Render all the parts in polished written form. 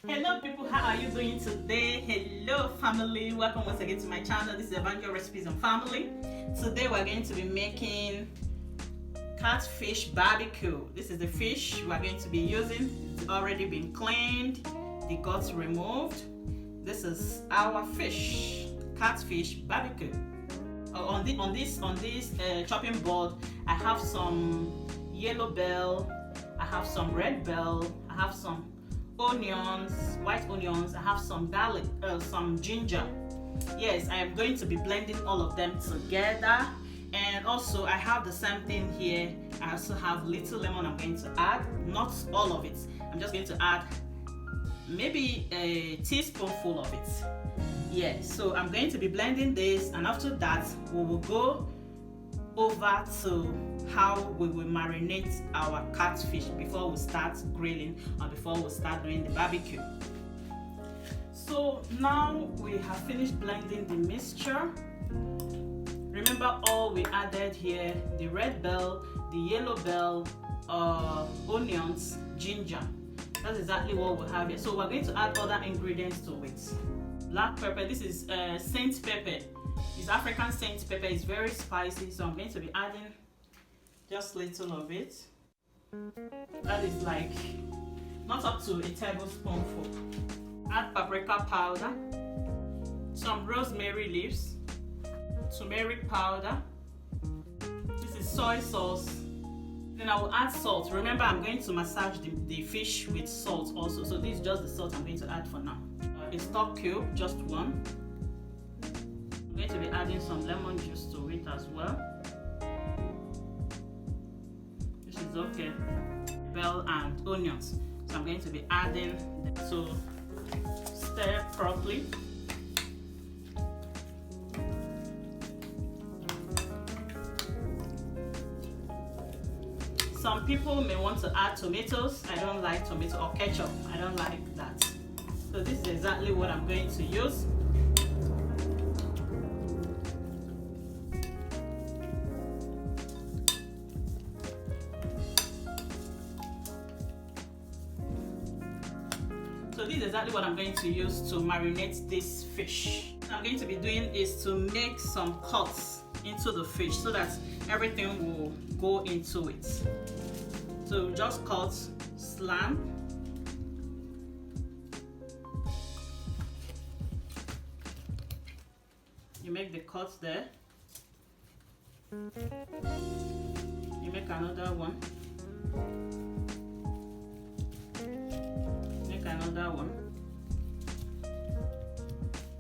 Hello people, how are you doing today? Hello family, welcome once again to my channel. This is Evangel Recipes and Family. Today we're going to be making catfish barbecue. This is the fish we're going to be using. It's already been cleaned, the guts removed. This is our fish, catfish barbecue. On this chopping board, I have some yellow bell, I have some red bell, I have some onions, white onions, I have some garlic, some ginger. Yes, I am going to be blending all of them together. And also I have the same thing here. I also have little lemon I'm going to add, not all of it. I'm just going to add maybe a teaspoonful of it. Yeah, so I'm going to be blending this, and after that we will go over to how we will marinate our catfish before we start grilling or before we start doing the barbecue. So now we have finished blending the mixture. Remember all we added here: the red bell, the yellow bell, onions, ginger. That's exactly what we have here. So we're going to add other ingredients to it. Black pepper, this is saint pepper. It's African saint pepper. It's very spicy, so I'm going to be adding just little of it. That is like not up to a tablespoonful. Add paprika powder, some rosemary leaves, turmeric powder. This is soy sauce. Then I will add salt. Remember, I'm going to massage the fish with salt also. So this is just the salt I'm going to add for now. A stock cube, just one. I'm going to be adding some lemon juice to it as well. This is okay. Bell and onions. So I'm going to be adding to stir properly. Some people may want to add tomatoes. I don't like tomato, or ketchup. I don't like that. So this is exactly what I'm going to use. So this is exactly what I'm going to use to marinate this fish. What I'm going to be doing is to make some cuts into the fish so that everything will go into it. So just cut, slam. You make the cuts there. You make another one. Make another one.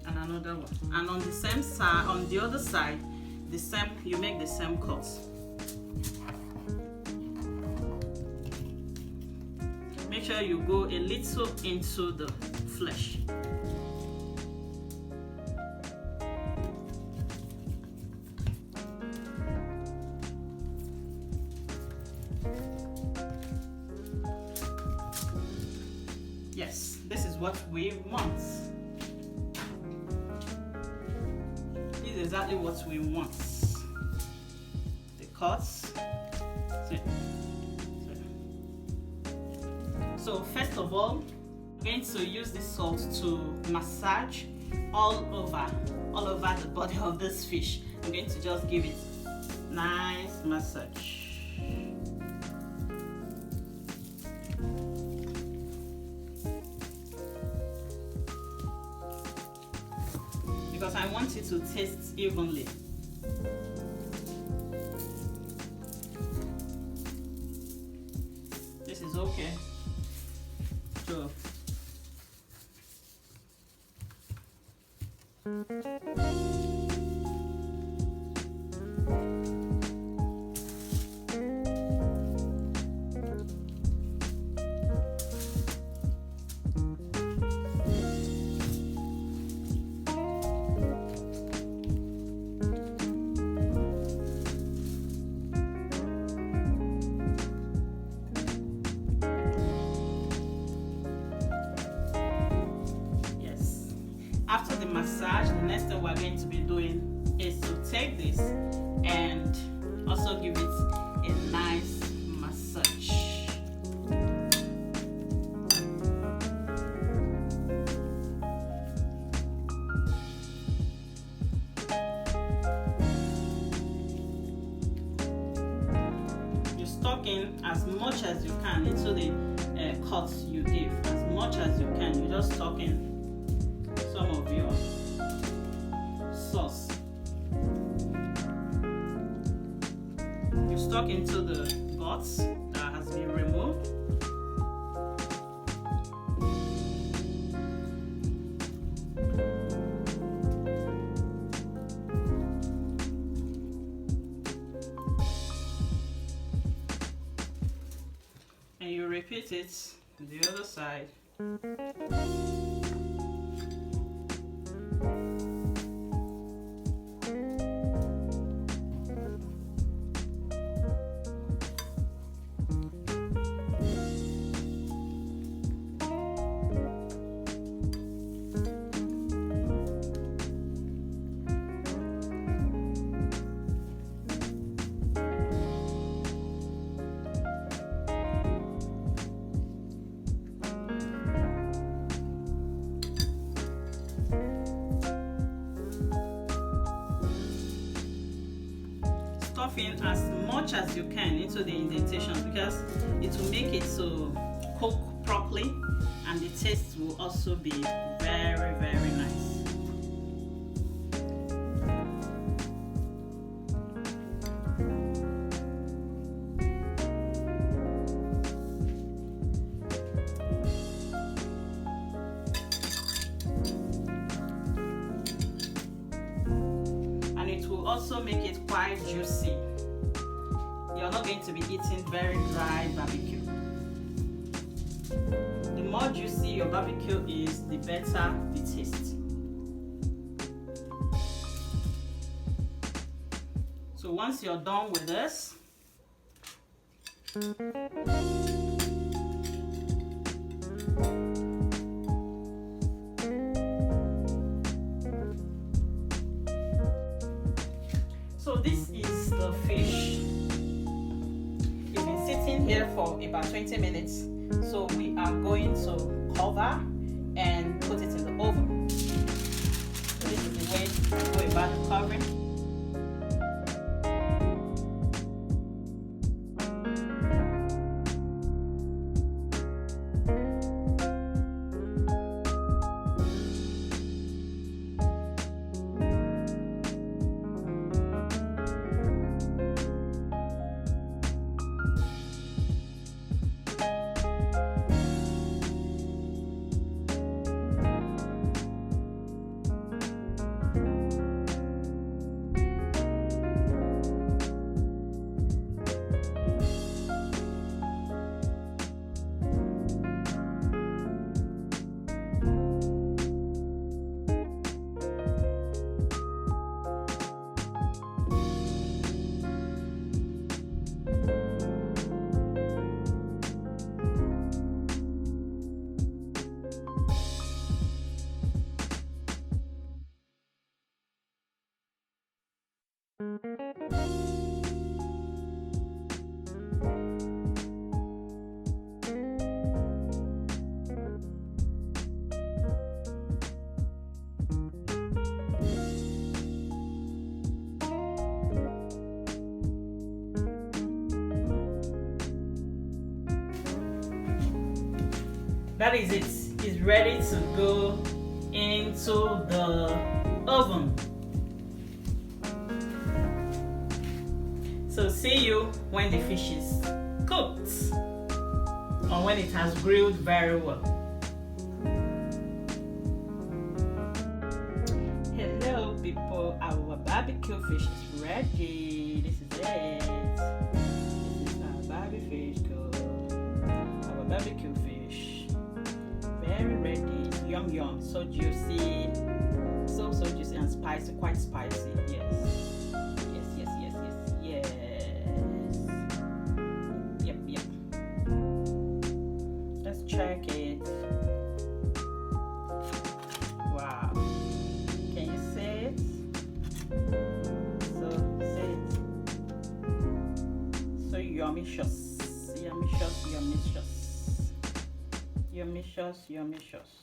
And another one. And on the same side, on the other side, the same, you make the same cuts. Make sure you go a little into the flesh. Yes, this is what we want. This is exactly what we want. The cuts. So first of all, I'm going to use this salt to massage all over the body of this fish. I'm going to just give it nice massage. Because I want it to taste evenly. This is okay. So after the massage, the next thing we're going to be doing is to take this and also give it a nice massage. in as much as you can into the cuts you give. As much as you can, you just tuck in some of your sauce. You stuck into the guts that has been removed. And you repeat it to the other side. Stuff in as much as you can into the indentations because it will make it to cook properly, and the taste will also be very, very nice. Also make it quite juicy. You're not going to be eating very dry barbecue. The more juicy your barbecue is, the better the taste. So once you're done with this, so this is the fish. It's been sitting here for about 20 minutes. So we are going to cover and put it in the oven. So this is the way to go about the covering. That is it. It's ready to go into the oven. So see you when the fish is cooked or when it has grilled very well. Hello people, our barbecue fish is ready. This is it. This is our barbecue fish. Our barbecue fish. Very ready. Yum yum. So juicy. So juicy and spicy. Quite spicy. Yes. Yep. Let's check it. Wow. Can you see it? So see it. So yummicious. Yummicious.